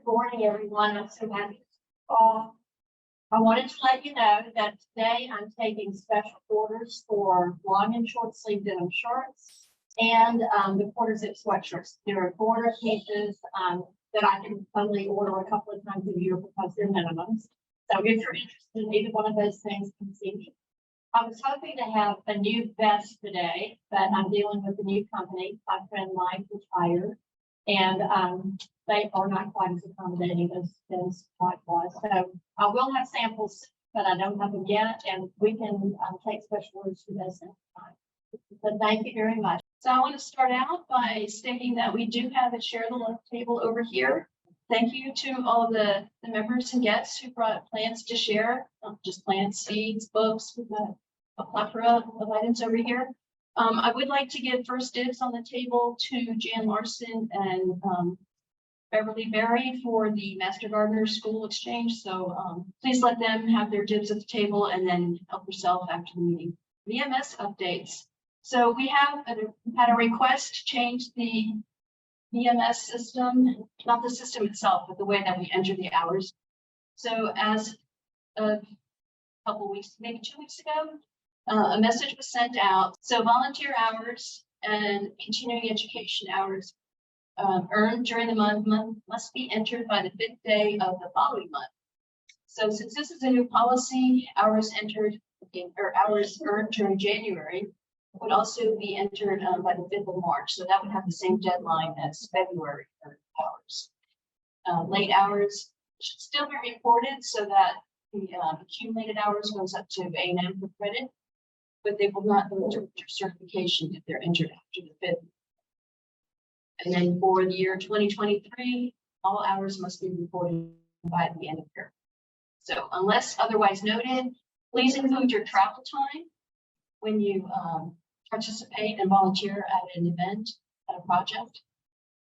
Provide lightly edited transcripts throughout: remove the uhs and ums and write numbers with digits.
Good morning, everyone. I'm so happy to call. I wanted to let you know that today I'm taking special orders for long and short sleeve denim shorts and the quarter zip sweatshirts. There are order cases that I can only order a couple of times a year because they're minimums. So if you're interested in either one of those things, come see me. I was hoping to have a new vest today, but I'm dealing with a new company. My friend Mike retired, and they are not quite as accommodating as Mike was. So I will have samples, but I don't have them yet, and we can take special orders for those next time. But thank you very much. So I want to start out by stating that we do have a share the love table over here. Thank you to all the members and guests who brought plants to share, not just plants, seeds, books, with a plethora of items over here. I would like to give first dibs on the table to Jan Larson and Beverly Berry for the Master Gardener School Exchange. So please let them have their dibs at the table and then help yourself after the meeting. VMS updates. So we have had a request to change the VMS system, not the system itself, but the way that we enter the hours. So as a couple weeks, maybe 2 weeks ago, a message was sent out. So volunteer hours and continuing education hours earned during the month must be entered by the 5th day of the following month. So since this is a new policy, hours entered or hours earned during January would also be entered by the 5th of March. So that would have the same deadline as February hours. Late hours should still be reported so that the accumulated hours goes up to A&M for credit, but they will not go into certification if they're entered after the 5th. And then for the year 2023, all hours must be reported by the end of the year. So unless otherwise noted, please include your travel time when you participate and volunteer at an event, at a project.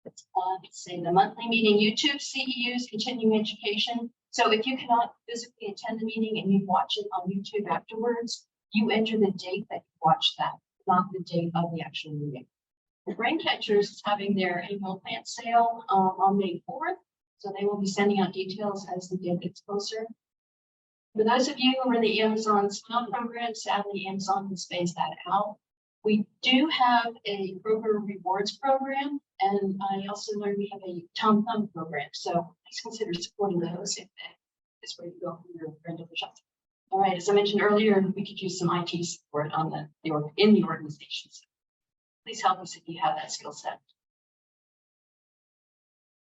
Let's say the monthly meeting, YouTube, CEUs, continuing education. So if you cannot physically attend the meeting and you watch it on YouTube afterwards, you enter the date that you watch that, not the date of the actual meeting. The Brain Catchers is having their annual plant sale on May 4th. So they will be sending out details as the date gets closer. For those of you who are in the Amazon Smile program, sadly, Amazon has phased that out. We do have a Kroger Rewards program, and I also learned we have a Tom Thumb program. So please consider supporting those if that is where you go for your friend of the shop. All right, as I mentioned earlier, we could use some IT support on in the organizations. Please help us if you have that skill set.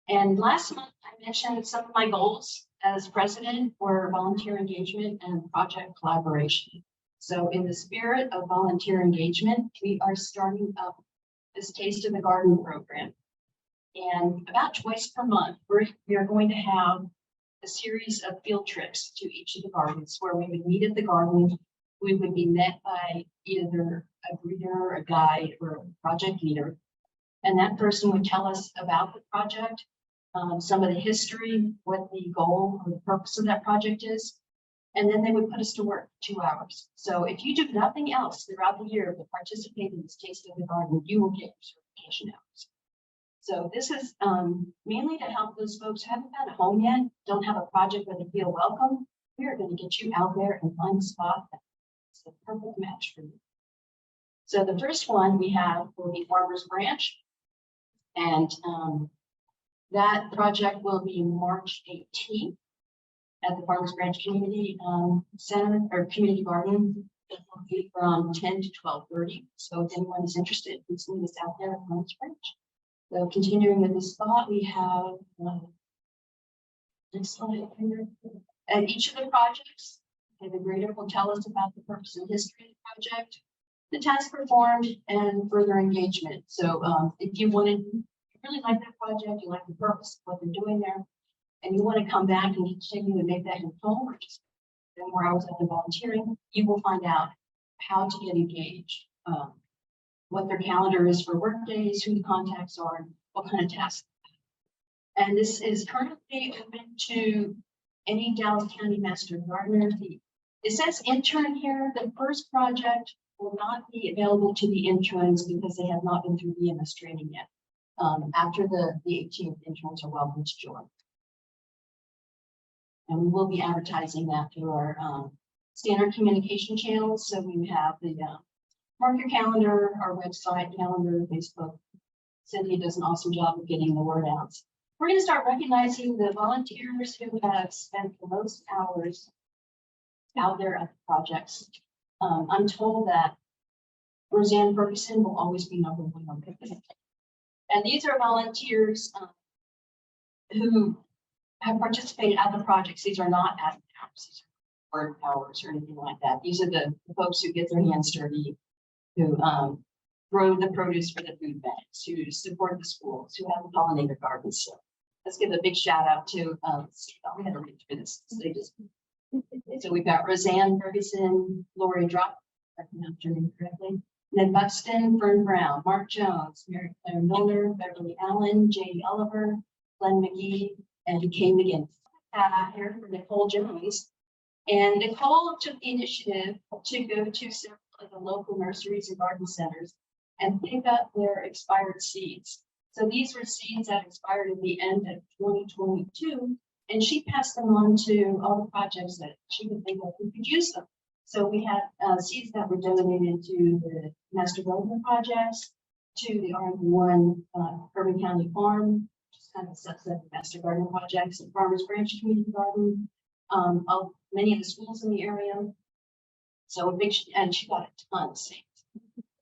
And last month, I mentioned some of my goals as president for volunteer engagement and project collaboration. So in the spirit of volunteer engagement, we are starting up this Taste of the Garden program. And about twice per month, we are going to have a series of field trips to each of the gardens where we would meet at the garden. We would be met by either a greeter, a guide, or a project leader. And that person would tell us about the project, some of the history, what the goal or the purpose of that project is. And then they would put us to work 2 hours. So if you do nothing else throughout the year but participate in this Taste of the Garden, you will get your certification hours. So this is mainly to help those folks who haven't found a home yet, don't have a project where they feel welcome. We are going to get you out there and find a spot that's the perfect match for you. So the first one we have will be Farmers Branch. And that project will be March 18th at the Farmers Branch Community Center or Community Garden. It will be from 10 to 12:30. So if anyone is interested, please meet us out there at Farmers Branch. So continuing with the spot, we have next slide here. At each of the projects, the grader will tell us about the purpose and history of the project, the task performed, and further engagement. So if you really like that project, you like the purpose of what they're doing there, and you want to come back and continue to make that your home, or just spend more hours at the volunteering, you will find out how to get engaged, what their calendar is for work days, who the contacts are, and what kind of tasks. And this is currently open to any Dallas County Master Gardener. It says intern here. The first project will not be available to the interns because they have not been through VMS training yet. After the 18th, interns are welcome to join. And we will be advertising that through our standard communication channels. So we have the mark your calendar, our website, calendar, Facebook. Cindy does an awesome job of getting the word out. We're going to start recognizing the volunteers who have spent the most hours out there at the projects. I'm told that Roseanne Ferguson will always be number one on the list. And these are volunteers who have participated at the projects. These are not admin hours, these are word hours or anything like that. These are the folks who get their hands dirty, who grow the produce for the food banks, who support the schools, who have the pollinator gardens. So let's give a big shout out to, we had to read through this. So we've got Roseanne Ferguson, Lori Drop, if I pronounced her name correctly, Ned Buxton, Fern Brown, Mark Jones, Mary Claire Miller, Beverly Allen, J.D. Oliver, Glenn McGee, and Kay McGinn. Here for Nicole Jones. And Nicole took the initiative to go to several of the local nurseries and garden centers and pick up their expired seeds. So these were seeds that expired at the end of 2022, and she passed them on to all the projects that she could think of who could use them. So we had seeds that were donated to the Master Gardener projects, to the RM1 Urban County Farm, which is kind of a subset of Master Gardener projects, and Farmers Branch Community Garden, of many of the schools in the area. So a big, and she got a ton of seeds.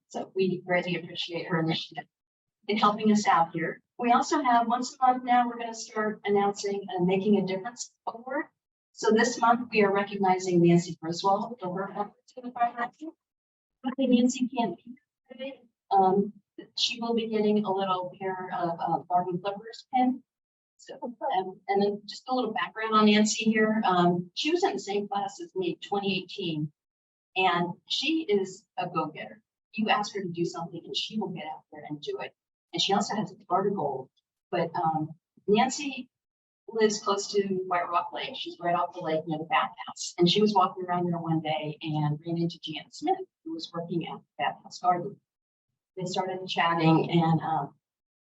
So we greatly appreciate her initiative in helping us out here. We also have once a month now, we're going to start announcing and making a difference award. So this month we are recognizing Nancy Griswold for her efforts in the fire action. Nancy can't be here today. She will be getting a little pair of Barbie Clippers pin. So, and then just a little background on Nancy here. She was in the same class as me, 2018, and she is a go-getter. You ask her to do something and she will get out there and do it. And she also has a heart of gold. But Nancy lives close to White Rock Lake. She's right off the lake near the bathhouse. And she was walking around there one day and ran into Janet Smith, who was working at the bathhouse garden. They started chatting, and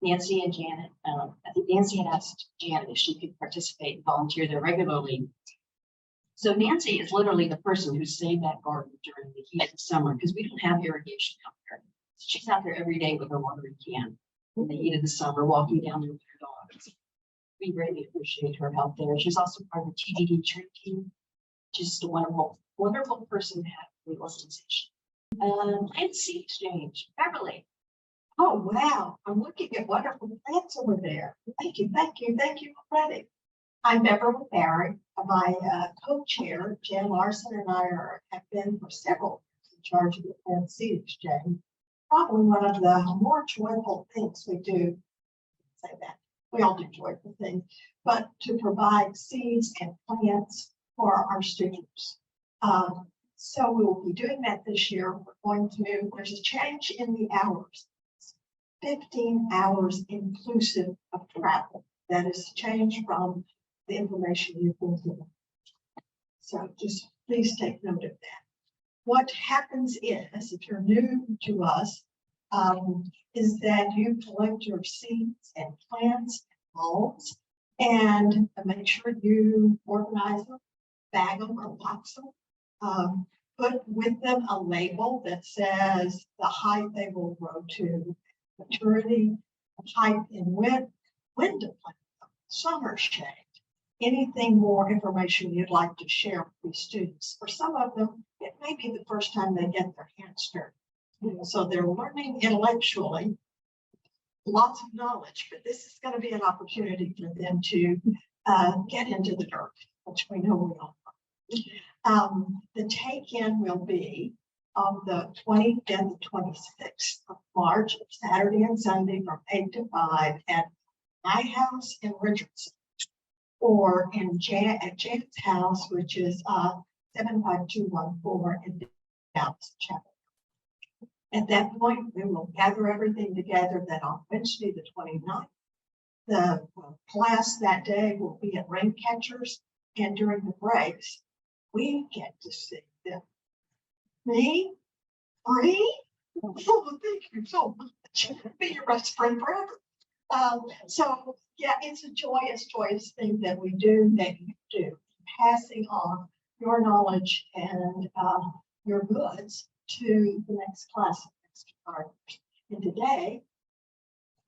Nancy and Janet, I think Nancy had asked Janet if she could participate and volunteer there regularly. So Nancy is literally the person who saved that garden during the heat of the summer because we don't have irrigation out there. She's out there every day with her watering can in the heat of the summer, walking down there with her dogs. We greatly appreciate her help there. She's also part of the TDD tree team. Just a wonderful, wonderful person to have in the organization. Plant seed exchange, Beverly. Oh, wow. I'm looking at wonderful plants over there. Thank you, thank you, thank you already. I'm Beverly Barry. My co-chair, Jan Larson, and I have been for several years in charge of the plant seed exchange. Probably one of the more joyful things we do, say that, we all do joyful things, but to provide seeds and plants for our students. So we will be doing that this year. There's a change in the hours. 15 hours inclusive of travel. That is changed from the information you've been given. So just please take note of that. What happens is, if you're new to us, is that you collect your seeds and plants and bulbs and make sure you organize them, bag them or box them. Put with them a label that says the height they will grow to, maturity, height and width, when to plant them, summer shade, anything more information you'd like to share with these students. For some of them, it may be the first time they get their hands dirty. So they're learning intellectually lots of knowledge, but this is going to be an opportunity for them to get into the dirt, which we know we all want. The take-in will be on the 25th and 26th of March, Saturday and Sunday from 8 to 5 at my house in Richardson, or at Jan's house, which is 75214 in Dallas Chapel. At that point, we will gather everything together. Then on Wednesday, the 29th, the class that day will be at Rain Catchers, and during the breaks, we get to see them. Me? Free? Oh, thank you so much. Be your best friend forever. So yeah, it's a joyous, joyous thing that we do, that you do. passing on your knowledge and your goods to the next class of master gardeners. And today,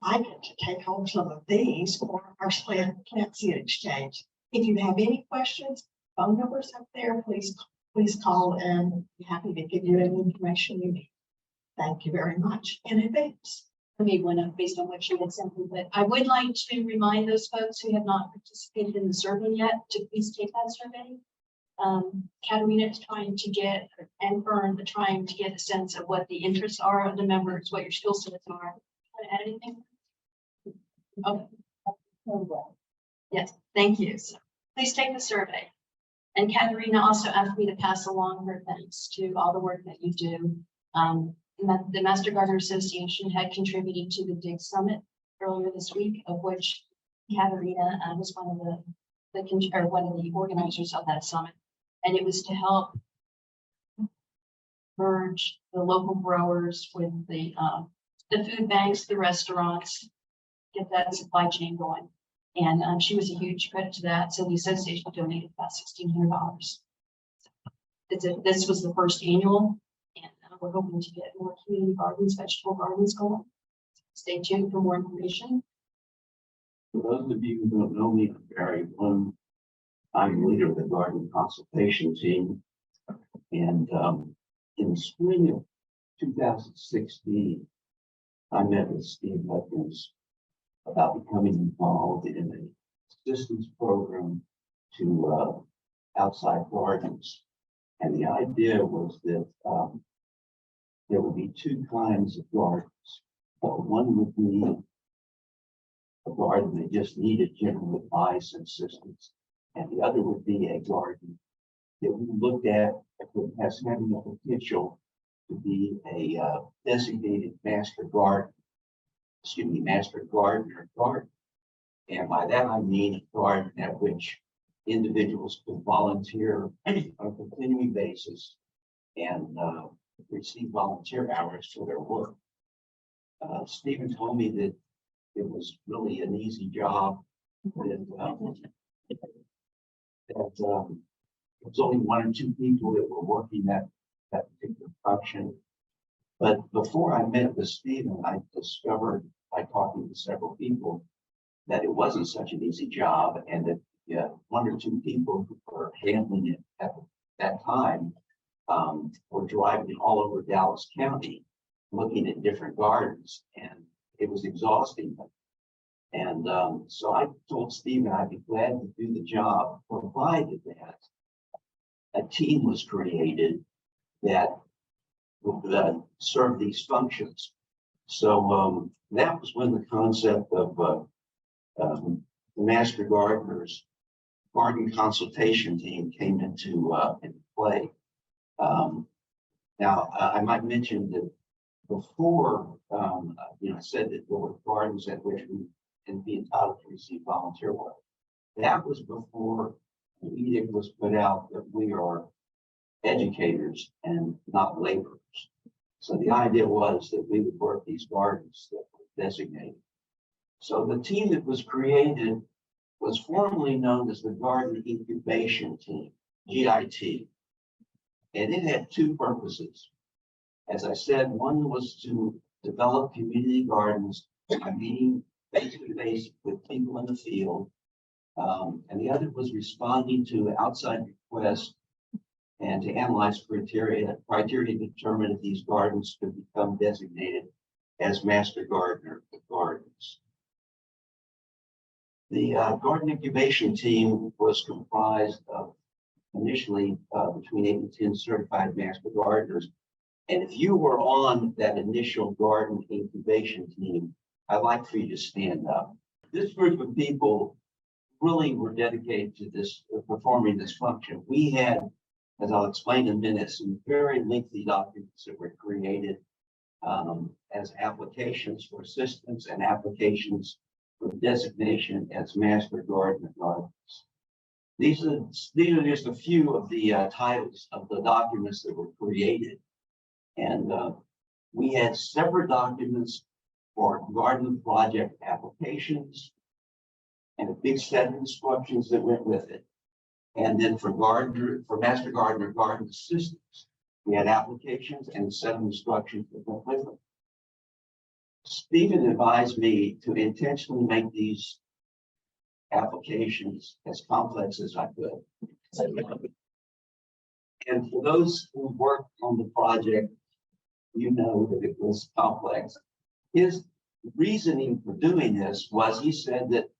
I get to take home some of these for our plant seed exchange. If you have any questions, phone numbers up there, please call and be happy to give you any information you need. Thank you very much in advance. I made one up based on what she had sent me, but I would like to remind those folks who have not participated in the survey yet to please take that survey. Katerina is trying to get, and Fern are trying to get a sense of what the interests are of the members, what your skill sets are. Want to add anything? Okay. Yes, thank you. So please take the survey. And Katerina also asked me to pass along her thanks to all the work that you do. The Master Gardener Association had contributed to the Dig Summit earlier this week, of which Katerina was one of the organizers of that summit. And it was to help merge the local growers with the food banks, the restaurants, get that supply chain going. And she was a huge credit to that. So the association donated about $1,600. This was the first annual, and we're hoping to get more community gardens, vegetable gardens going. Stay tuned for more information. For those of you who don't know me, I'm Barry. I'm leader of the garden consultation team. And in the spring of 2016, I met with Steve Hutchins about becoming involved in an assistance program to outside gardens. And the idea was that there would be two kinds of gardens. One would be a garden that just needed general advice and assistance. And the other would be a garden that we looked at as having the potential to be a designated master gardener garden. And by that, I mean a garden at which individuals could volunteer on a continuing basis and receive volunteer hours for their work. Stephen told me that it was really an easy job. That there was only one or two people that were working that particular function. But before I met with Stephen, I discovered by talking to several people that it wasn't such an easy job, and that one or two people who were handling it at that time were driving all over Dallas County looking at different gardens, and it was exhausting them. And so I told Stephen I'd be glad to do the job, provided that a team was created that would serve these functions. So that was when the concept of the Master Gardeners Garden Consultation Team came into play. Now, I might mention that before, I said that there were gardens at which we can be entitled to receive volunteer work. That was before the edict was put out that we are educators and not laborers. So the idea was that we would work these gardens that were designated. So the team that was created was formerly known as the Garden Incubation Team, GIT. And it had two purposes. As I said, one was to develop community gardens by meeting face-to-face with people in the field. And the other was responding to outside requests and to analyze criteria to determine if these gardens could become designated as master gardener gardens. The garden incubation team was comprised of initially between 8 and 10 certified master gardeners. And if you were on that initial garden incubation team, I'd like for you to stand up. This group of people really were dedicated to this, performing this function. We had, as I'll explain in a minute, some very lengthy documents that were created as applications for assistance and applications for designation as master gardener gardens. These are just a few of the titles of the documents that were created. And we had separate documents for garden project applications and a big set of instructions that went with it. And then for Master Gardener garden assistants, we had applications and a set of instructions that went with them. Stephen advised me to intentionally make these applications as complex as I could. And for those who worked on the project, you know that it was complex. His reasoning for doing this was he said that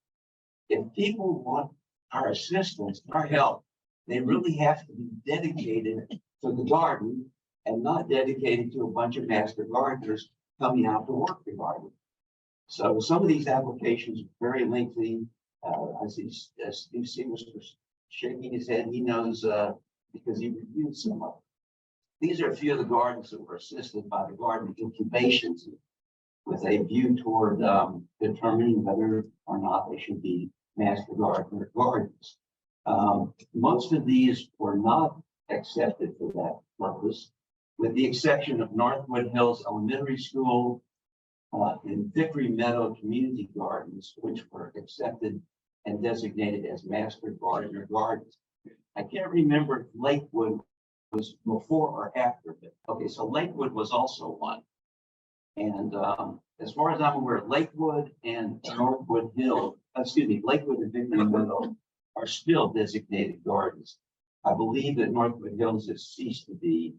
if people want our assistance, our help, they really have to be dedicated to the garden and not dedicated to a bunch of master gardeners coming out to work the garden. So some of these applications are very lengthy. I see Steve Seamus shaking his head. He knows because he reviewed some of them. These are a few of the gardens that were assisted by the garden incubation team with a view toward determining whether or not they should be master gardener gardens. Most of these were not accepted for that purpose, with the exception of Northwood Hills Elementary School and Vickery Meadow Community Gardens, which were accepted and designated as master gardener gardens. I can't remember if Lakewood was before or after, but okay, so Lakewood was also one. And as far as I'm aware, Lakewood and Northwood Hill, Lakewood and Vickery Meadow are still designated gardens. I believe that Northwood Hills has ceased to be.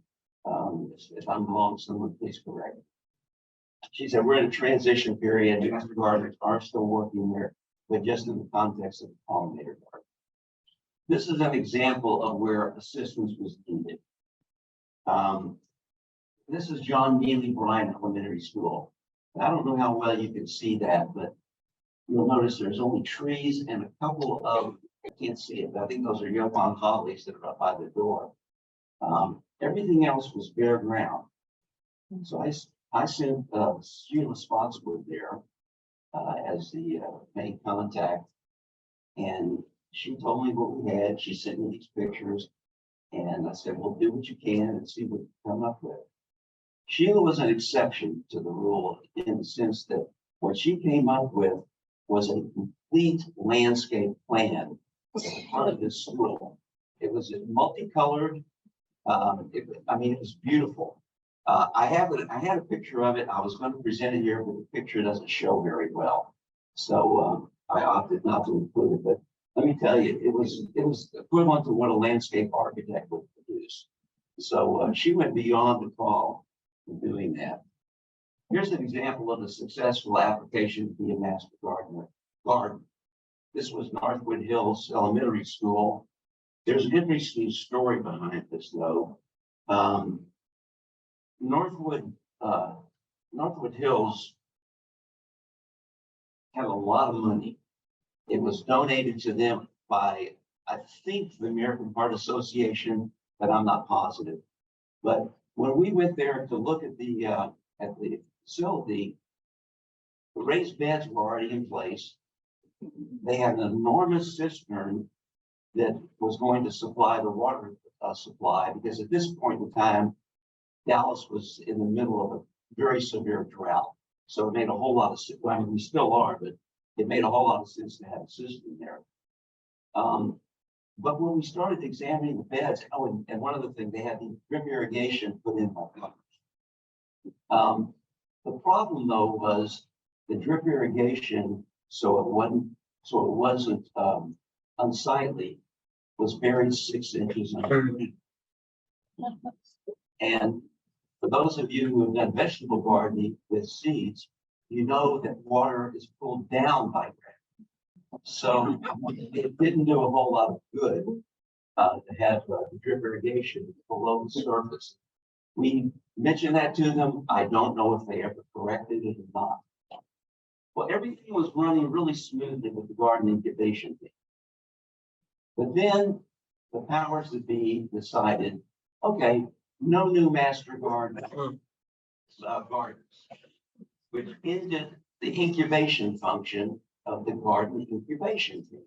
If I'm wrong, someone please correct me. She said we're in a transition period. The master gardeners are still working there, but just in the context of the pollinator garden. This is an example of where assistance was needed. This is John Neely Bryan Elementary School. I don't know how well you can see that, but you'll notice there's only trees and a couple of, I can't see it, but I think those are Yopon hollies that are up by the door. Everything else was bare ground. So I sent Sheila Spotswood there as the main contact, and she told me what we had. She sent me these pictures, and I said, well, do what you can and see what you come up with. Sheila was an exception to the rule in the sense that what she came up with was a complete landscape plan for part of this school. It was multicolored. It was beautiful. I had a picture of it. I was going to present it here, but the picture doesn't show very well. So I opted not to include it, but let me tell you, it was equivalent to what a landscape architect would produce. So she went beyond the call in doing that. Here's an example of a successful application to be a master garden. This was Northwood Hills Elementary School. There's an interesting story behind this, though. Northwood Hills had a lot of money. It was donated to them by, I think, the American Heart Association, but I'm not positive. But when we went there to look at the facility, the raised beds were already in place. They had an enormous cistern that was going to supply the water supply, because at this point in time, Dallas was in the middle of a very severe drought. So it made a whole lot of sense. I mean, we still are, but it made a whole lot of sense to have a system there. But when we started examining the beds, and one other thing, they had the drip irrigation put in by plumbers. The problem, though, was the drip irrigation, so it wasn't unsightly, was buried 6 inches underneath. And for those of you who have done vegetable gardening with seeds, you know that water is pulled down by ground. So it didn't do a whole lot of good to have the drip irrigation below the surface. We mentioned that to them. I don't know if they ever corrected it or not. Well, everything was running really smoothly with the garden incubation team. But then the powers that be decided, okay, no new master gardens, which ended the incubation function of the garden incubation team.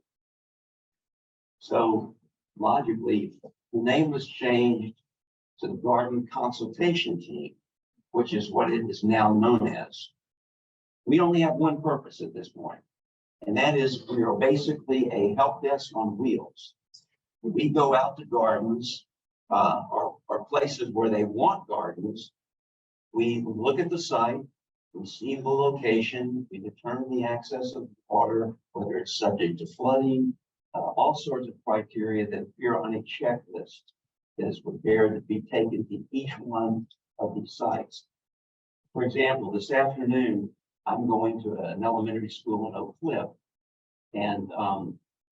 So logically, the name was changed to the garden consultation team, which is what it is now known as. We only have one purpose at this point, and that is we are basically a help desk on wheels. We go out to gardens, or places where they want gardens. We look at the site, we see the location, we determine the access of water, whether it's subject to flooding, all sorts of criteria that appear on a checklist that is prepared to be taken to each one of these sites. For example, this afternoon, I'm going to an elementary school in Oak Cliff, and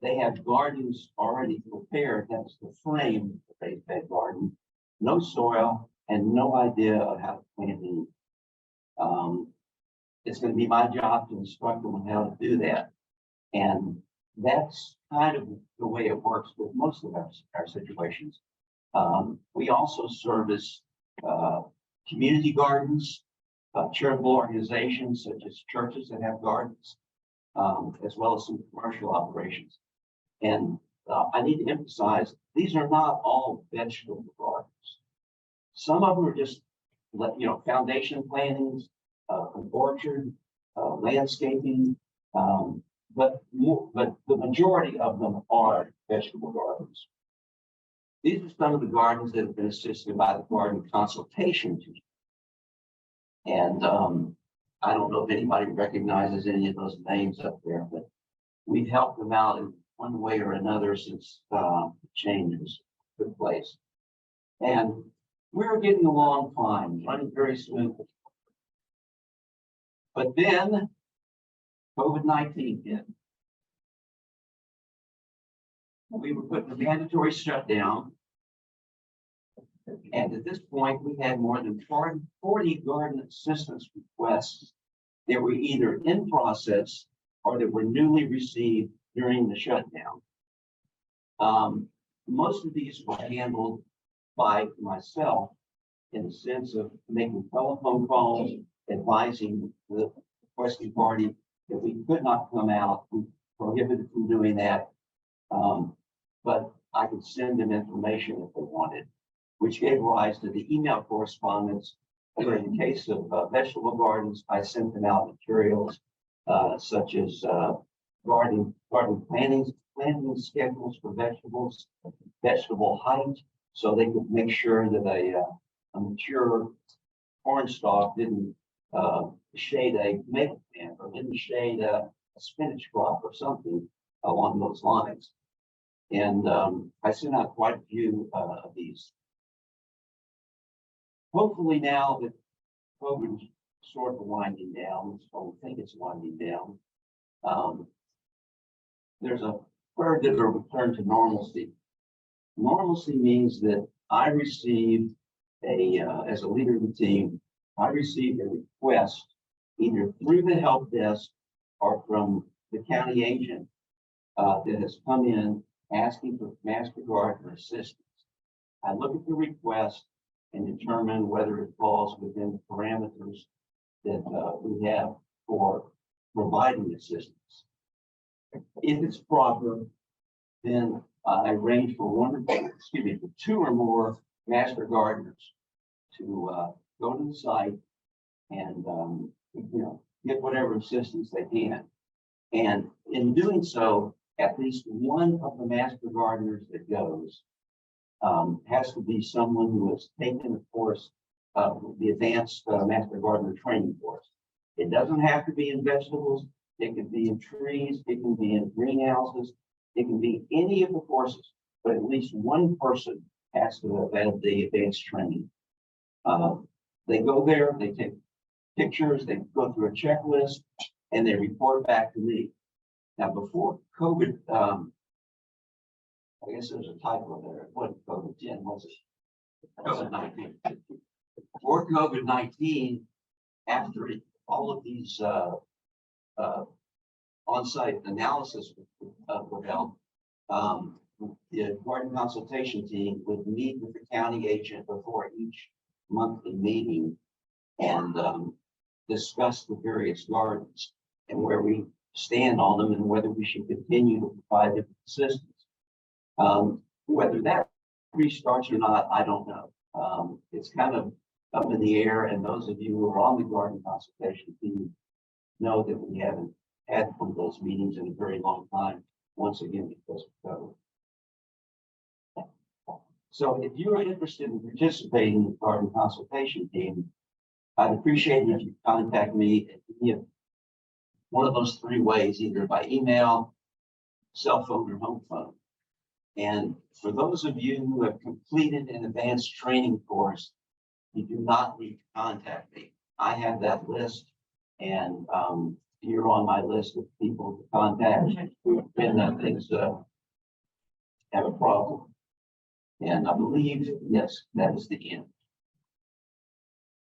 they have gardens already prepared. That's the frame of the raised bed garden, no soil and no idea of how to plant any. It's going to be my job to instruct them on how to do that. And that's kind of the way it works with most of our situations. We also service community gardens, charitable organizations such as churches that have gardens, as well as some commercial operations. And I need to emphasize, these are not all vegetable gardens. Some of them are just, foundation plantings, an orchard, landscaping, but the majority of them are vegetable gardens. These are some of the gardens that have been assisted by the garden consultation team. And I don't know if anybody recognizes any of those names up there, but we've helped them out in one way or another since changes took place. And we're getting along fine, running very smoothly. But then COVID-19 hit. We were put in a mandatory shutdown. And at this point, we had more than 40 garden assistance requests that were either in process or that were newly received during the shutdown. Most of these were handled by myself in the sense of making telephone calls, advising the requesting party that we could not come out. We prohibited from doing that. But I could send them information if they wanted, which gave rise to the email correspondence. Where in the case of vegetable gardens, I sent them out materials such as garden planting schedules for vegetables, vegetable height, so they could make sure that a mature corn stalk didn't shade a maple plant or didn't shade a spinach crop or something along those lines. And I sent out quite a few of these. Hopefully now that COVID is sort of winding down, so we think it's winding down, there's a word that a return to normalcy. Normalcy means that I received as a leader of the team, I received a request either through the help desk or from the county agent that has come in asking for master gardener assistance. I look at the request and determine whether it falls within the parameters that we have for providing assistance. If it's proper, then I arrange for two or more master gardeners to go to the site and get whatever assistance they can. And in doing so, at least one of the master gardeners that goes has to be someone who has taken the course of the advanced master gardener training course. It doesn't have to be in vegetables. It can be in trees. It can be in greenhouses. It can be any of the courses, but at least one person has to have had the advanced training. They go there, they take pictures, they go through a checklist, and they report back to me. Now, before COVID, I guess there's a typo there. It wasn't COVID-10, was it? COVID-19. Before COVID-19, after all of these on-site analysis were held, the garden consultation team would meet with the county agent before each monthly meeting and discuss the various gardens and where we stand on them and whether we should continue to provide them assistance. Whether that restarts or not, I don't know. It's kind of up in the air, and those of you who are on the garden consultation team know that we haven't had one of those meetings in a very long time, once again because of COVID. So if you're interested in participating in the garden consultation team, I'd appreciate it if you contact me at any of one of those three ways, either by email, cell phone, or home phone. And for those of you who have completed an advanced training course, you do not need to contact me. I have that list, and you're on my list of people to contact when things have a problem. And I believe, yes, that is the end.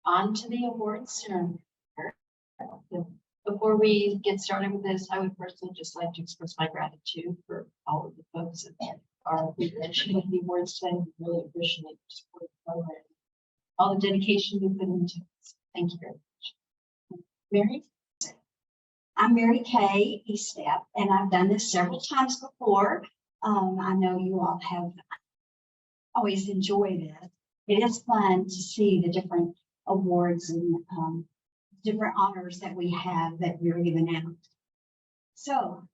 On to the awards ceremony. Before we get started with this, I would personally just like to express my gratitude for all of the folks that are mentioning the awards today. We really appreciate your support of the program, all the dedication you put into it. Thank you very much. Mary? I'm Mary Kay Estep, and I've done this several times before. I know you all have always enjoyed it. It is fun to see the different awards and different honors that we have that we're giving out. So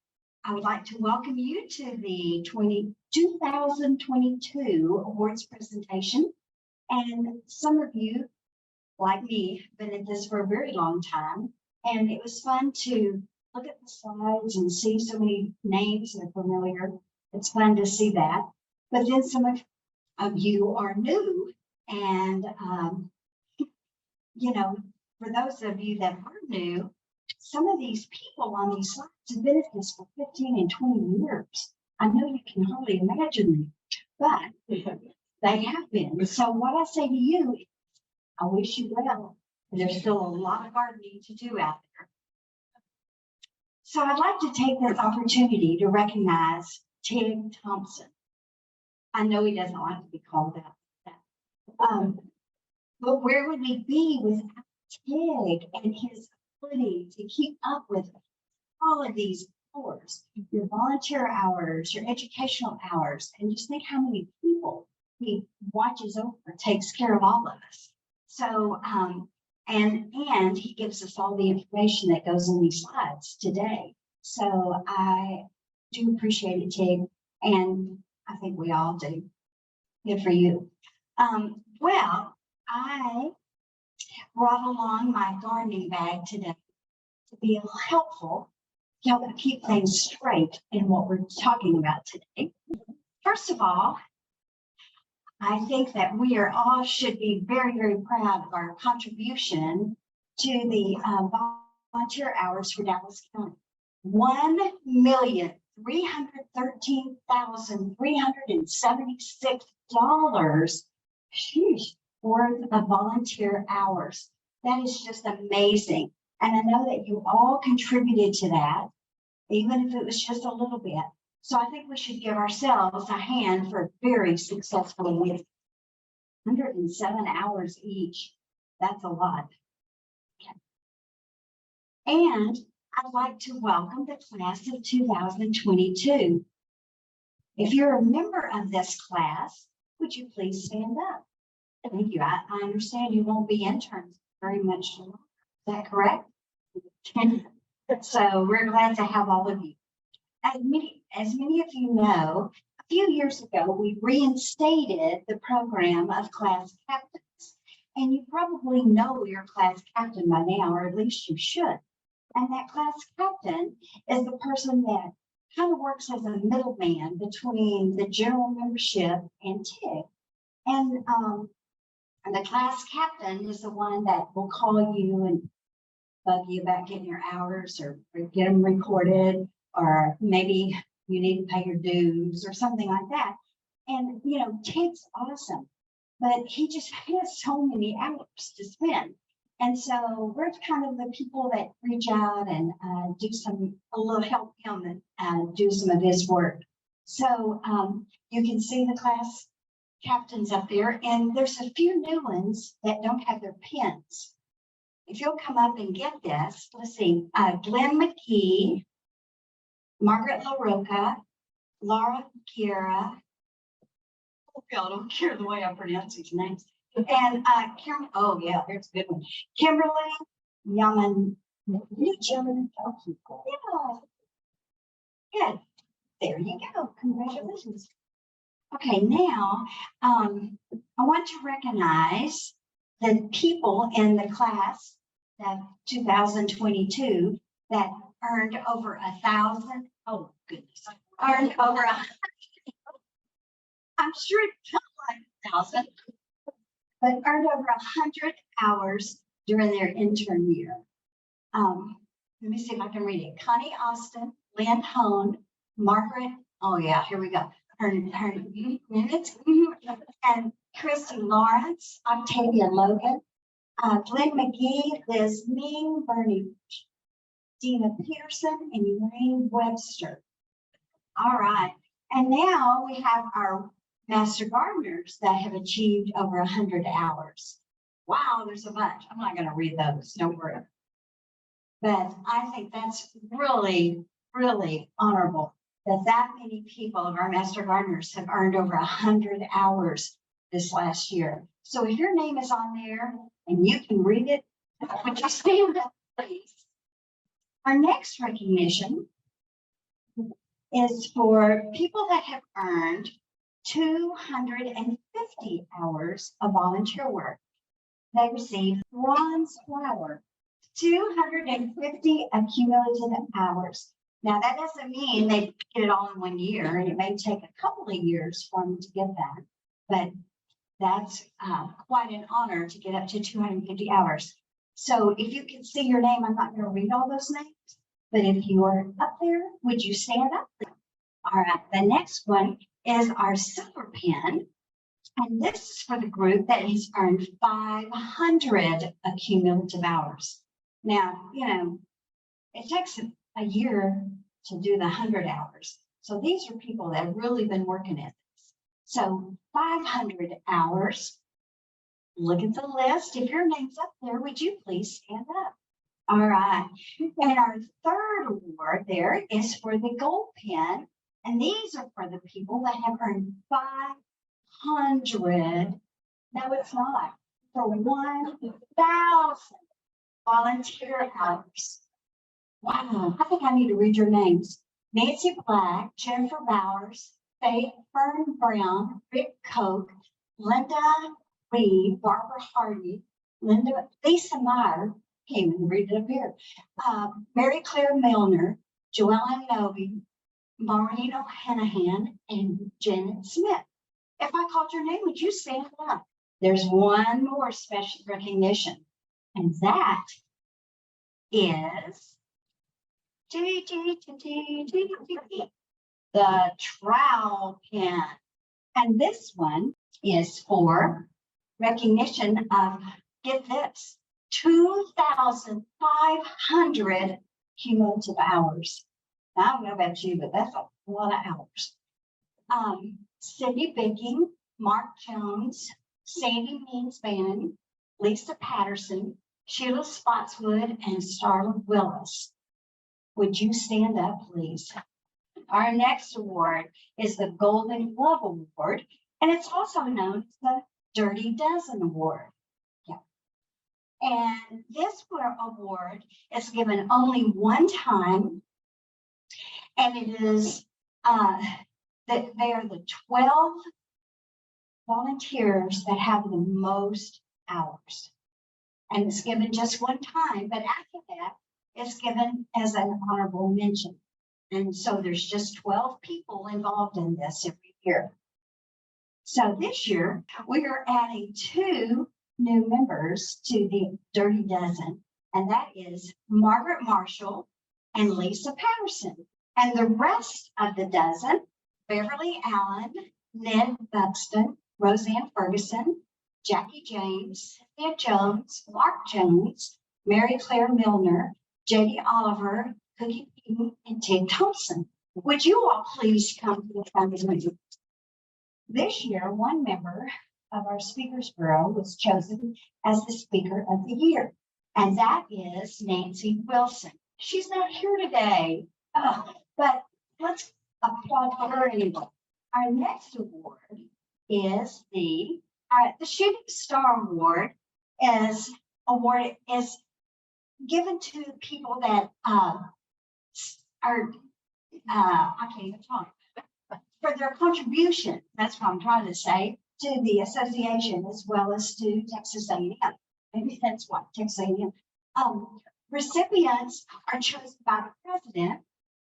I would like to welcome you to the 2022 awards presentation. And some of you, like me, have been at this for a very long time. And it was fun to look at the slides and see so many names that are familiar. It's fun to see that. But then some of you are new. And, you know, for those of you that are new, some of these people on these slides have been at this for 15 and 20 years. I know you can hardly imagine it, but they have been. So what I say to you, I wish you well. There's still a lot of gardening to do out there. So I'd like to take this opportunity to recognize Tig Thompson. I know he doesn't like to be called out that. But where would we be without Tig and his ability to keep up with all of these hours, your volunteer hours, your educational hours, and just think how many people he watches over, takes care of all of us. So, and he gives us all the information that goes in these slides today. So I do appreciate it, Tig, and I think we all do. Good for you. Well, I brought along my gardening bag today to be helpful, to help keep things straight in what we're talking about today. First of all, I think that we are all should be very, very proud of our contribution to the volunteer hours for Dallas County. $1,313,376 worth of volunteer hours. That is just amazing. And I know that you all contributed to that, even if it was just a little bit. So I think we should give ourselves a hand for a very successful week. 107 hours each. That's a lot. Okay. And I'd like to welcome the class of 2022. If you're a member of this class, would you please stand up? Thank you. I understand you won't be interns very much longer. Is that correct? So we're glad to have all of you. As many of you know, a few years ago, we reinstated the program of class captains. And you probably know your class captain by now, or at least you should. And that class captain is the person that kind of works as a middleman between the general membership and TIG. And the class captain is the one that will call you and bug you about getting your hours or get them recorded, or maybe you need to pay your dues or something like that. And, you know, TIG's awesome, but he just has so many hours to spend. And so we're kind of the people that reach out and do a little help him and do some of his work. So you can see the class captains up there, and there's a few new ones that don't have their pins. If you'll come up and get this, let's see, Glenn McKee, Margaret LaRocca, Laura Kira. Oh, God, I don't care the way I pronounce these names. And oh yeah, there's a good one. Kimberly Yaman. Yeah. Good. There you go. Congratulations. Okay, now, I want to recognize the people in the class that 2022 that earned over 1,000. Oh goodness, earned over I'm sure it's not like 1,000, but earned over 100 hours during their intern year. Let me see if I can read it. Connie Austin, Lynn Hone, Margaret, oh yeah, here we go. Her minutes, and Christy Lawrence, Octavia Logan, Glenn McGee, Liz Ming, Bernie, Dina Peterson, and Elaine Webster. All right, and now we have our Master Gardeners that have achieved over 100 hours. Wow, there's a bunch. I'm not going to read those, don't worry. But I think that's really, really honorable that many people of our Master Gardeners have earned over 100 hours this last year. So if your name is on there and you can read it, would you stand up, please? Our next recognition is for people that have earned 250 hours of volunteer work. They receive bronze flower, 250 accumulative hours. Now that doesn't mean they get it all in 1 year, and it may take a couple of years for them to get that, but that's quite an honor to get up to 250 hours. So if you can see your name, I'm not going to read all those names, but if you are up there, would you stand up? All right, the next one is our silver pen. And this is for the group that has earned 500 accumulative hours. Now, you know, it takes a year to do the 100 hours. So these are people that have really been working at this. So 500 hours. Look at the list. If your name's up there, would you please stand up? All right. And our third award there is for the gold pen. And these are for the people that have earned 500. No, it's not. For 1,000 volunteer hours. Wow. I think I need to read your names. Nancy Black, Jennifer Bowers, Faith Fern Brown, Rick Koch, Linda Reed, Barbara Hardy, Lisa Meyer, came and read it up here. Mary Claire Milner, Joellen Noby, Maureen O'Hanahan, and Janet Smith. If I called your name, would you stand up? There's one more special recognition, and that is the trowel pen. And this one is for recognition of, get this, 2,500 cumulative hours. Now, I don't know about you, but that's a lot of hours. Cindy Bicking, Mark Jones, Sandy Means Bannon, Lisa Patterson, Sheila Spotswood, and Starla Willis. Would you stand up, please? Our next award is the Golden Glove Award, and it's also known as the Dirty Dozen Award. Yeah. And this award is given only one time, and it is that they are the 12 volunteers that have the most hours. And it's given just one time, but after that, it's given as an honorable mention. And so there's just 12 people involved in this every year. So this year, we are adding 2 new members to the Dirty Dozen, and that is Margaret Marshall and Lisa Patterson. And the rest of the dozen, Beverly Allen, Ned Buxton, Roseanne Ferguson, Jackie James, Cynthia Jones, Mark Jones, Mary Claire Milner, J.D. Oliver, Cookie Keaton, and Ted Thompson. Would you all please come to the front of the meeting? This year, one member of our Speakers Bureau was chosen as the Speaker of the Year, and that is Nancy Wilson. She's not here today, but let's applaud for her anyway. Our next award is the Shooting Star Award. Is given to people that are I can't even talk. for their contribution, that's what I'm trying to say, to the association as well as to Texas A&M. Maybe that's what Texas A&M. Recipients are chosen by the president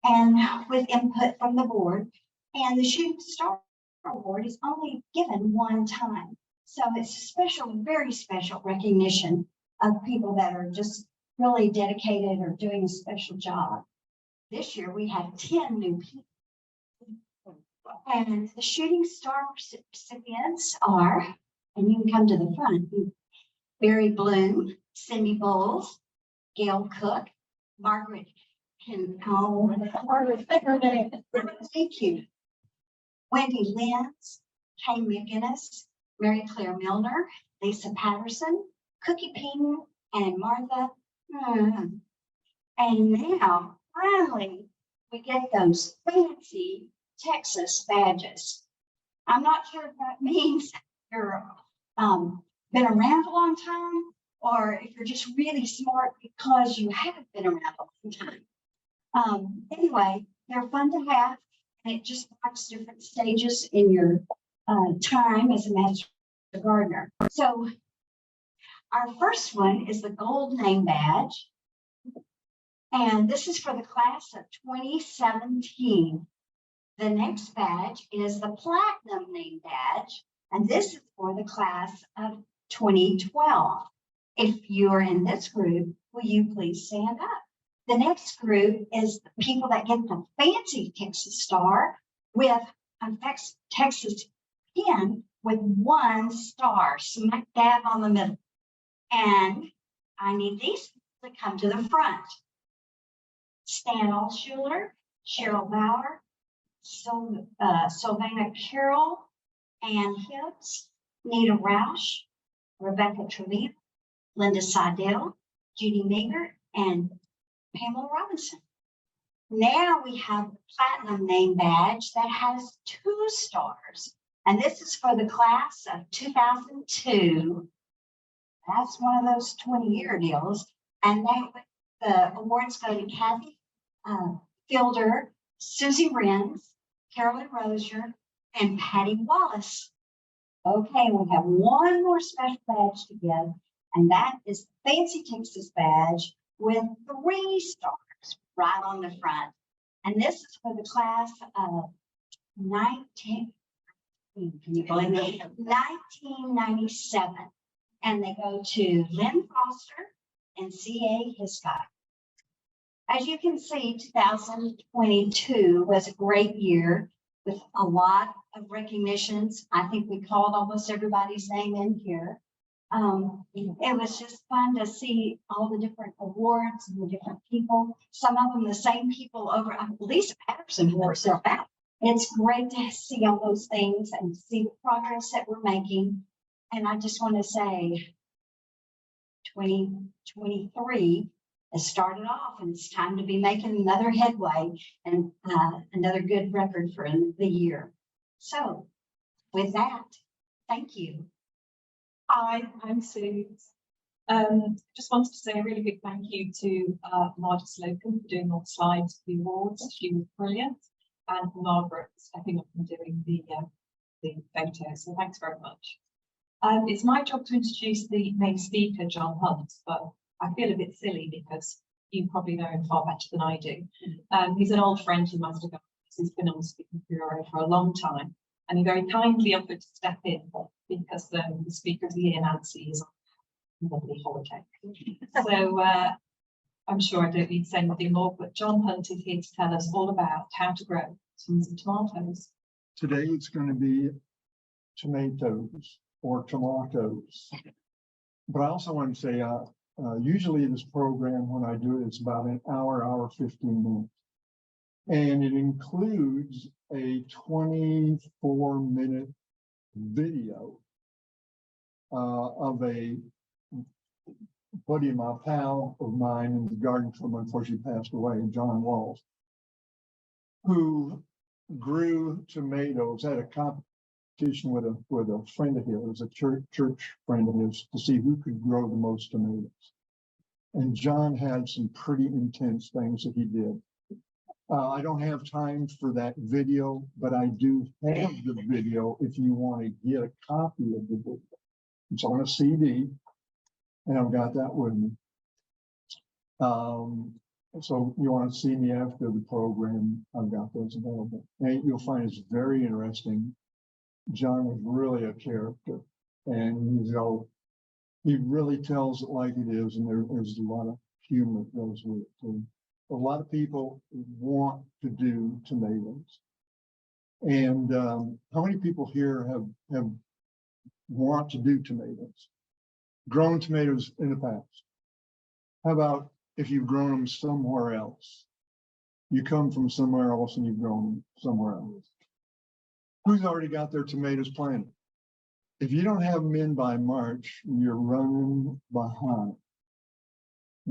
and with input from the board, and the Shooting Star Award is only given one time. So it's a special, very special recognition of people that are just really dedicated or doing a special job. This year we had 10 new people. And the Shooting Star recipients are, and you can come to the front, Barry Bloom, Cindy Bowles, Gail Cook, Margaret Margaret, thank you. Wendy Lenz, Kay McGinnis, Mary Claire Milner, Lisa Patterson, Cookie Peden, and Martha. And now, finally, we get those fancy Texas badges. I'm not sure if that means you're been around a long time, or if you're just really smart because you haven't been around a long time. Anyway, they're fun to have, and it just marks different stages in your time as a master gardener. So our first one is the gold name badge, and this is for the class of 2017. The next badge is the platinum name badge, and this is for the class of 2012. If you're in this group, will you please stand up? The next group is the people that get the fancy Texas Star with a Texas pin with 1 star smack dab on the middle. And I need these to come to the front. Stan Altshuler, Cheryl Bauer, Sylvana Carroll, Ann Hibbs, Nita Roush, Rebecca Trevino, Linda Seidel, Judy Meager, and Pamela Robinson. Now we have the platinum name badge that has 2 stars, and this is for the class of 2002. That's one of those 20-year deals, and the awards go to Kathy Fielder, Susie Renz, Carolyn Rozier, and Patty Wallace. Okay, we have one more special badge to give, and that is the Fancy Texas badge with 3 stars right on the front. And this is for the class of 1997. And they go to Lynn Foster and C.A. Hiscock. As you can see, 2022 was a great year with a lot of recognitions. I think we called almost everybody's name in here. It was just fun to see all the different awards and the different people. Some of them the same people over. Lisa Patterson wore herself out. It's great to see all those things and see the progress that we're making. And I just want to say 2023 has started off, and it's time to be making another headway and another good record for the year. So with that, thank you. Hi, I'm Sue. Just wanted to say a really big thank you to Margie Slocum for doing all the slides for the awards. She was brilliant, and Margaret for stepping up and doing the photos. So thanks very much. It's my job to introduce the main speaker, John Hunt, but I feel a bit silly because you probably know him far better than I do. He's an old friend in Master Gardeners. He's been on the speaking bureau for a long time, and he very kindly offered to step in because the speaker of the year, Nancy, is on a lovely holiday. So I'm sure I don't need to say anything more, but John Hunt is here to tell us all about how to grow some tomatoes. Today it's going to be tomatoes or tomatoes. But I also want to say, usually this program, when I do it, it's about an hour 15 minutes. And it includes a 24-minute video of a buddy of my pal of mine in the garden club, unfortunately passed away, John Walls, who grew tomatoes at a competition with a friend of his, a church friend of his, to see who could grow the most tomatoes. And John had some pretty intense things that he did. I don't have time for that video, but I do have the video if you want to get a copy of the video. It's on a CD, and I've got that with me. So you want to see me after the program, I've got those available. And you'll find it's very interesting. John was really a character, and he really tells it like it is, and there's a lot of humor that goes with it too. A lot of people want to do tomatoes. And how many people here have want to do tomatoes? Grown tomatoes in the past? How about if you've grown them somewhere else? You come from somewhere else and you've grown them somewhere else. Who's already got their tomatoes planted? If you don't have them in by March, you're running behind.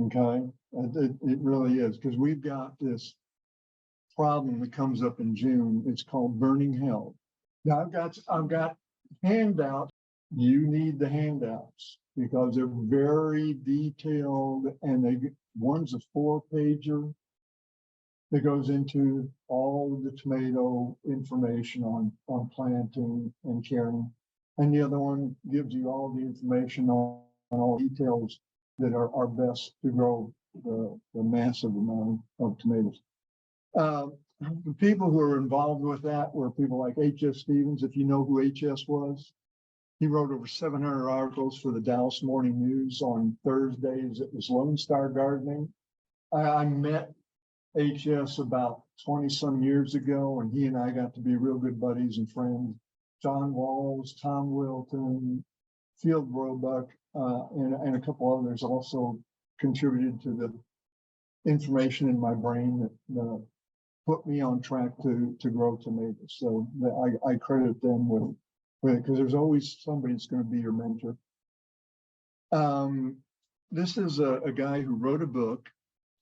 Okay, it really is, because we've got this problem that comes up in June. It's called burning hell. Now I've got handouts. You need the handouts because they're very detailed, and one's a 4-pager that goes into all of the tomato information on planting and caring, and the other one gives you all the information on all details that are best to grow the massive amount of tomatoes. The people who are involved with that were people like H.S. Stevens. If you know who H.S. was, he wrote over 700 articles for the Dallas Morning News on Thursdays. It was Lone Star Gardening. I met H.S. about 20-some years ago, and he and I got to be real good buddies and friends. John Walls, Tom Wilton, Field Roebuck, and a couple others also contributed to the information in my brain that put me on track to grow tomatoes. So I credit them with it, because there's always somebody that's going to be your mentor. This is a guy who wrote a book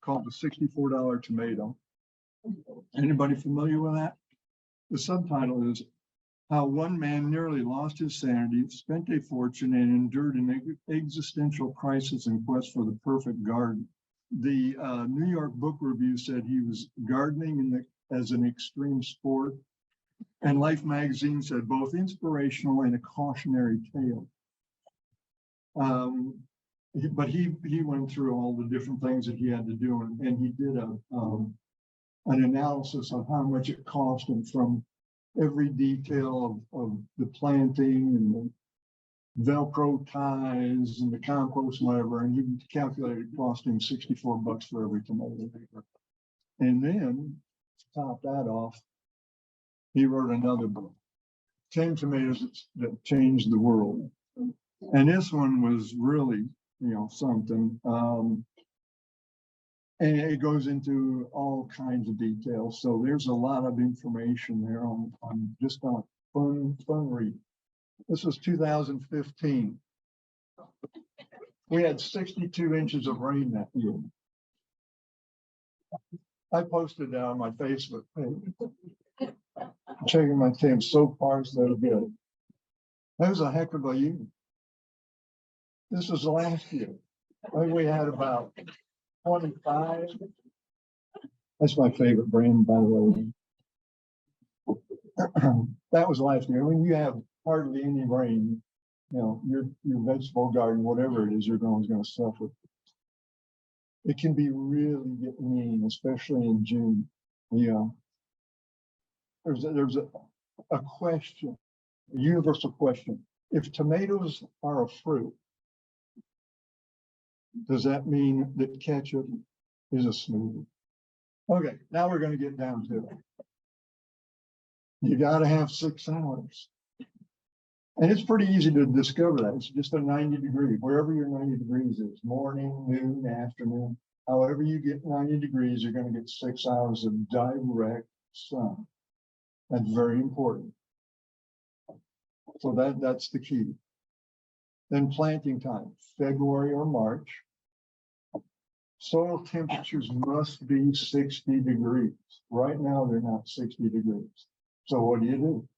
called The $64 Tomato. Anybody familiar with that? The subtitle is How One Man Nearly Lost His Sanity, Spent a Fortune, and Endured an Existential Crisis in Quest for the Perfect Garden. The New York Book Review said he was gardening as an extreme sport, and Life magazine said both inspirational and a cautionary tale. But he went through all the different things that he had to do, and he did an analysis of how much it cost him, from every detail of the planting and the Velcro ties and the compost and whatever, and he calculated it cost him $64 for every tomato. And then, to top that off, he wrote another book, 10 Tomatoes That Changed the World. And this one was really, something. And it goes into all kinds of details. So there's a lot of information there on just a fun read. This was 2015. We had 62 inches of rain that year. I posted that on my Facebook page. Checking my team, so far so good. That was a heck of a year. This was last year. I think we had about 25. That's my favorite brand, by the way. That was last year. When you have hardly any rain, your vegetable garden, whatever it is you're growing, is going to suffer. It can be really mean, especially in June. There's a question, a universal question. If tomatoes are a fruit, does that mean that ketchup is a smoothie? Okay, now we're going to get down to it. You got to have 6 hours. And it's pretty easy to discover that. It's just a 90 degree, wherever your 90 degrees is, morning, noon, afternoon. However you get 90 degrees, you're going to get 6 hours of direct sun. That's very important. So that's the key. Then planting time, February or March. Soil temperatures must be 60 degrees. Right now, they're not 60 degrees. So what do?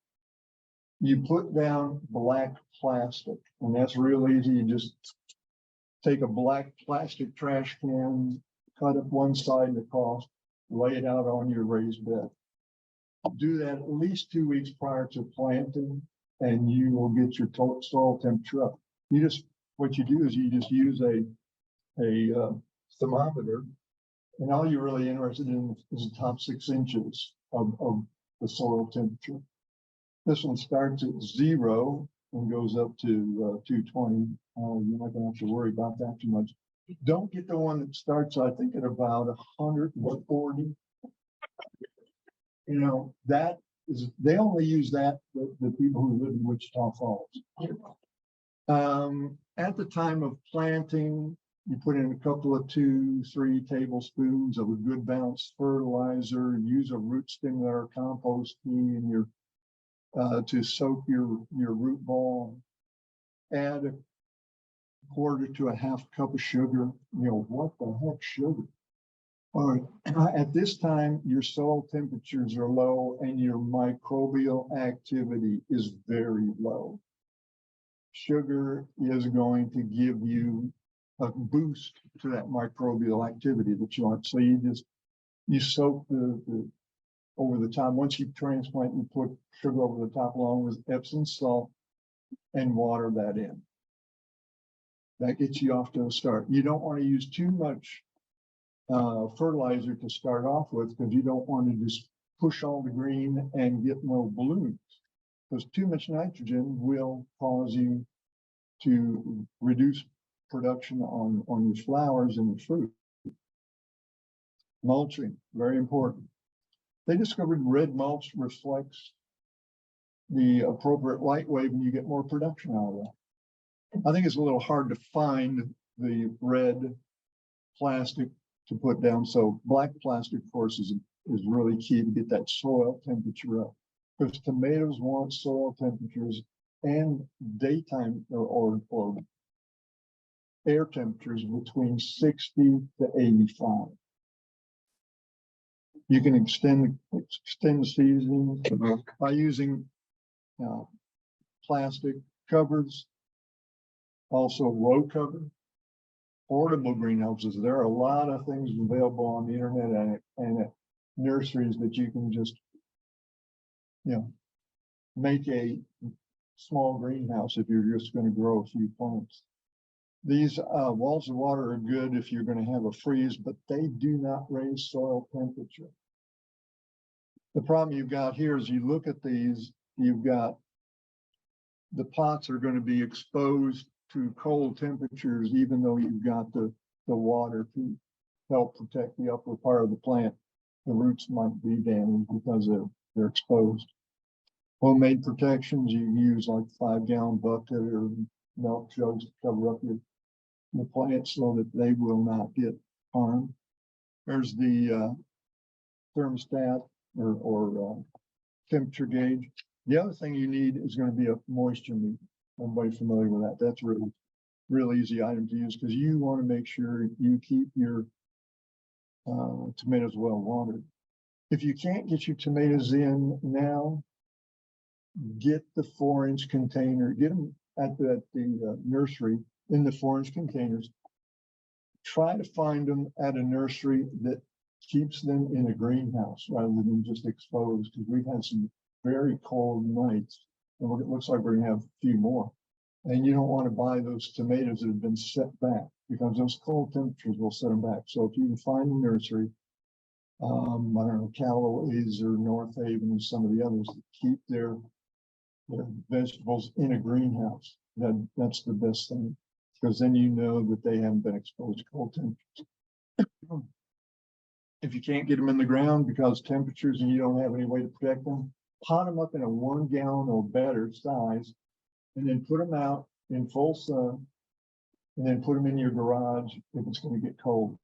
You put down black plastic, and that's real easy. You just take a black plastic trash can, cut up one side across, lay it out on your raised bed. Do that at least 2 weeks prior to planting, and you will get your soil temperature up. What you do is you just use a thermometer, and all you're really interested in is the top 6 inches of the soil temperature. This one starts at 0 and goes up to 220. You're not gonna have to worry about that too much. Don't get the one that starts, I think, at about 140. You know, that is, they only use that, the people who live in Wichita Falls. At the time of planting, you put in a couple of 2-3 tablespoons of a good balanced fertilizer, use a root stimulator compost tea in your, to soak your root ball. Add a quarter to a half cup of sugar. You know, what the heck, sugar? All right. At this time, your soil temperatures are low and your microbial activity is very low. Sugar is going to give you a boost to that microbial activity that you want. So you soak the over the top. Once you transplant, you put sugar over the top along with Epsom salt and water that in. That gets you off to a start. You don't want to use too much fertilizer to start off with, because you don't want to just push all the green and get no blooms, because too much nitrogen will cause you to reduce production on your flowers and your fruit. Mulching, very important. They discovered red mulch reflects the appropriate light wave and you get more production out of that. I think it's a little hard to find the red plastic to put down. So black plastic, of course, is really key to get that soil temperature up, because tomatoes want soil temperatures and daytime or air temperatures between 60 to 85. You can extend the season by using plastic covers, also row cover, portable greenhouses. There are a lot of things available on the internet and at nurseries that you can just, you know, make a small greenhouse if you're just going to grow a few plants. These walls of water are good if you're going to have a freeze, but they do not raise soil temperature. The problem you've got here is you look at these, you've got the pots are going to be exposed to cold temperatures, even though you've got the water to help protect the upper part of the plant. The roots might be damaged because they're exposed. Homemade protections, you can use like 5-gallon bucket or milk jugs to cover up the plants so that they will not get harmed. There's the thermostat or temperature gauge. The other thing you need is going to be a moisture meter. Everybody familiar with that? That's real easy item to use, because you want to make sure you keep your tomatoes well watered. If you can't get your tomatoes in now, get the 4-inch container. Get them at the nursery in the 4-inch containers. Try to find them at a nursery that keeps them in a greenhouse rather than just exposed, because we've had some very cold nights, and it looks like we're going to have a few more. And you don't want to buy those tomatoes that have been set back, because those cold temperatures will set them back. So if you can find a nursery, I don't know, Callaway's or North Haven and some of the others that keep their vegetables in a greenhouse, that's the best thing, because then you know that they haven't been exposed to cold temperatures. If you can't get them in the ground because temperatures and you don't have any way to protect them, pot them up in a 1-gallon or better size, and then put them out in full sun, and then put them in your garage if it's going to get cold.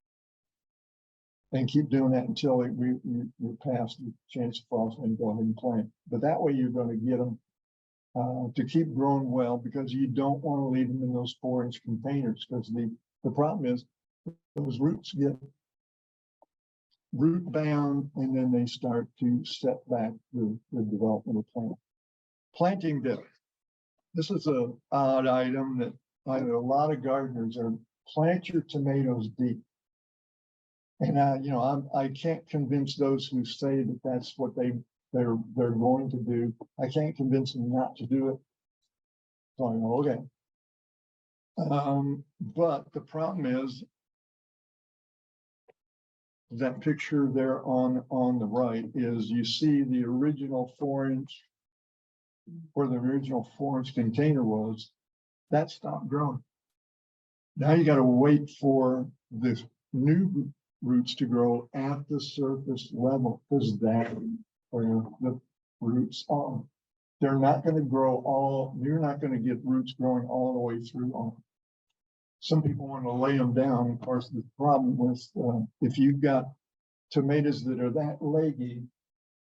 And keep doing that until you're past the chance of frost and go ahead and plant. But that way you're going to get them to keep growing well, because you don't want to leave them in those 4-inch containers, because the problem is those roots get root bound and then they start to set back the development of plant. Planting depth. This is an odd item that I know a lot of gardeners are: plant your tomatoes deep. And I can't convince those who say that that's what they're going to do. I can't convince them not to do it. So I go, okay. But the problem is that picture there on the right is you see the original 4-inch where the original 4-inch container was, that stopped growing. Now you got to wait for the new roots to grow at the surface level, because that's where the roots are. They're not going to grow you're not going to get roots growing all the way through on. Some people want to lay them down. Of course, the problem with if you've got tomatoes that are that leggy,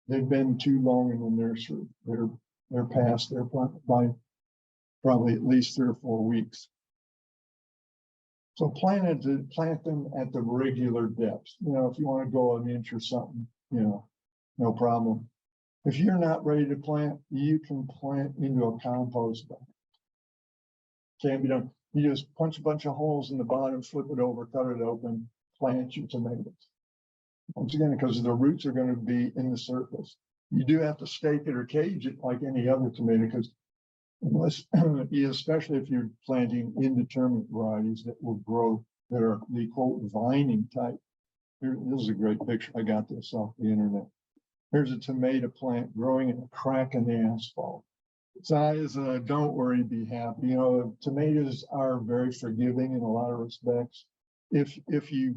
they've been too long in the nursery. They're past their by probably at least 3 or 4 weeks. So plant them at the regular depths. If you want to go an inch or something, no problem. If you're not ready to plant, you can plant into a compost bag. Can't be done. You just punch a bunch of holes in the bottom, flip it over, cut it open, plant your tomatoes. Once again, because the roots are going to be in the surface. You do have to stake it or cage it like any other tomato, because unless, especially if you're planting indeterminate varieties that will grow, that are the quote vining type. Here, this is a great picture. I got this off the internet. Here's a tomato plant growing in a crack in the asphalt. Size, don't worry, be happy. Tomatoes are very forgiving in a lot of respects. If you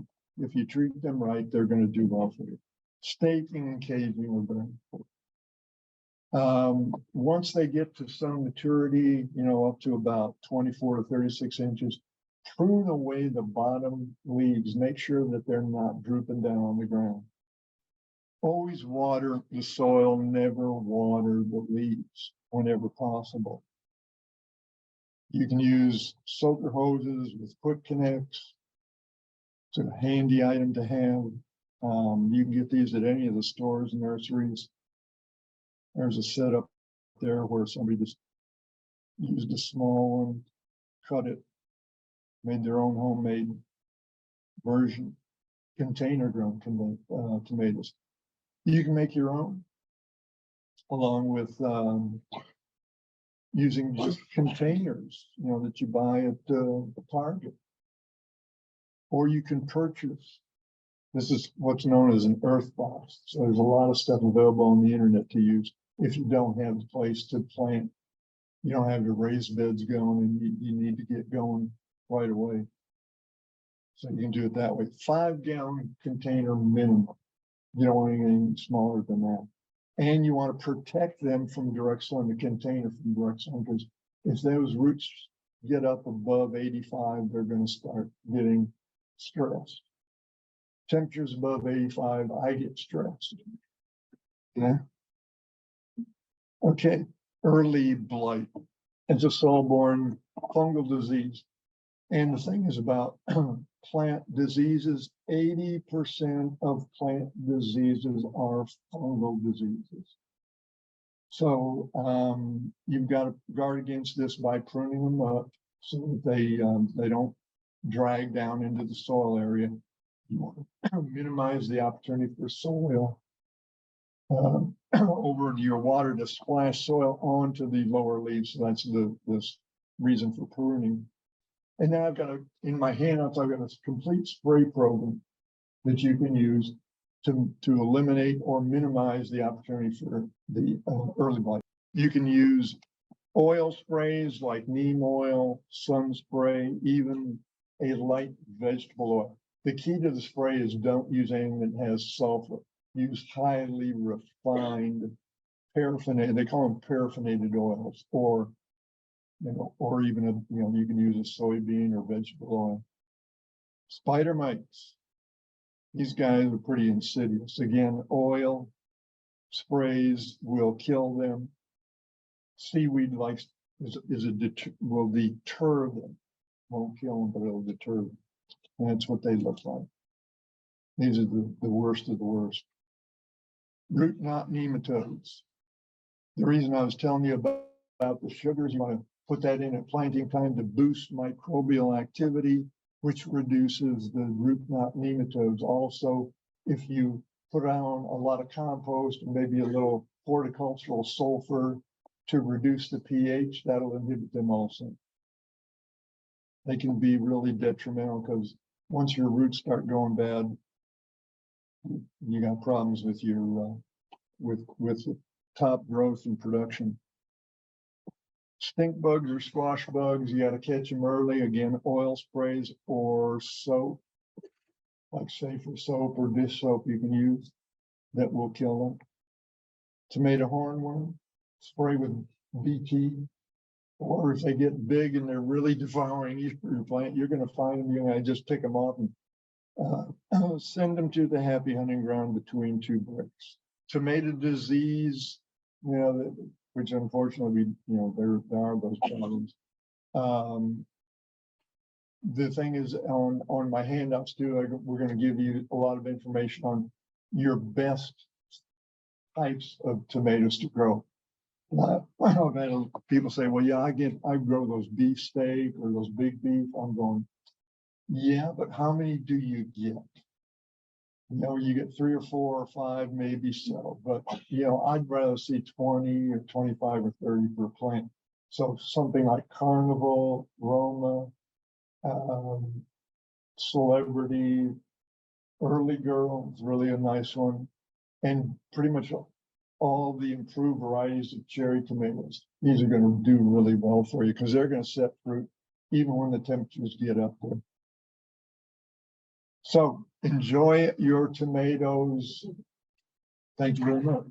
treat them right, they're going to do well for you. Staking and caging are very important. Once they get to some maturity, up to about 24 to 36 inches, prune away the bottom leaves. Make sure that they're not drooping down on the ground. Always water the soil, never water the leaves whenever possible. You can use soaker hoses with quick connects. It's a handy item to have. You can get these at any of the stores and nurseries. There's a setup there where somebody just used a small one, cut it, made their own homemade version, container grown tomatoes. You can make your own, along with using just containers, that you buy at the Target. Or you can purchase. This is what's known as an earth box. So there's a lot of stuff available on the internet to use if you don't have a place to plant. You don't have your raised beds going, and you need to get going right away. So you can do it that way. 5-gallon container minimum. You don't want anything smaller than that. And you want to protect them from direct sun, the container from direct sun, because if those roots get up above 85, they're going to start getting stressed. Temperatures above 85, I get stressed. Yeah. Okay. Early blight. It's a soil-borne fungal disease. And the thing is about plant diseases, 80% of plant diseases are fungal diseases. So you've got to guard against this by pruning them up so that they don't drag down into the soil area. You want to minimize the opportunity for soil over your water to splash soil onto the lower leaves. So that's this reason for pruning. And now I've got in my handouts, I've got a complete spray program that you can use to eliminate or minimize the opportunity for the early blight. You can use oil sprays like neem oil, sun spray, even a light vegetable oil. The key to the spray is don't use anything that has sulfur. Use highly refined paraffinated, they call them paraffinated oils, or even you can use a soybean or vegetable oil. Spider mites. These guys are pretty insidious. Again, oil sprays will kill them. Seaweed will deter them. Won't kill them, but it'll deter them. And that's what they look like. These are the worst of the worst. Root knot nematodes. The reason I was telling you about the sugars, you want to put that in at planting time to boost microbial activity. which reduces the root knot nematodes. Also, if you put on a lot of compost and maybe a little horticultural sulfur to reduce the pH, that'll inhibit them also. They can be really detrimental because once your roots start going bad, you got problems with your with top growth and production. Stink bugs or squash bugs, you got to catch them early. Again, oil sprays or soap, like safer soap or dish soap you can use that will kill them. Tomato hornworm, spray with BT. Or if they get big and they're really devouring your plant, you're going to find them. You're going to just pick them off and send them to the happy hunting ground between two bricks. Tomato disease, you know, which unfortunately, there are those problems. The thing is, on my handouts too, we're going to give you a lot of information on your best types of tomatoes to grow. I've had people say, well, yeah, I grow those beefsteak or those big beef. I'm going, yeah, but how many do you get? You get 3 or 4 or 5, maybe so, but I'd rather see 20 or 25 or 30 per plant. So something like Carnival, Roma, Celebrity, Early Girl is really a nice one, and pretty much all the improved varieties of cherry tomatoes. These are going to do really well for you because they're going to set fruit even when the temperatures get up there. So enjoy your tomatoes. Thank you very much.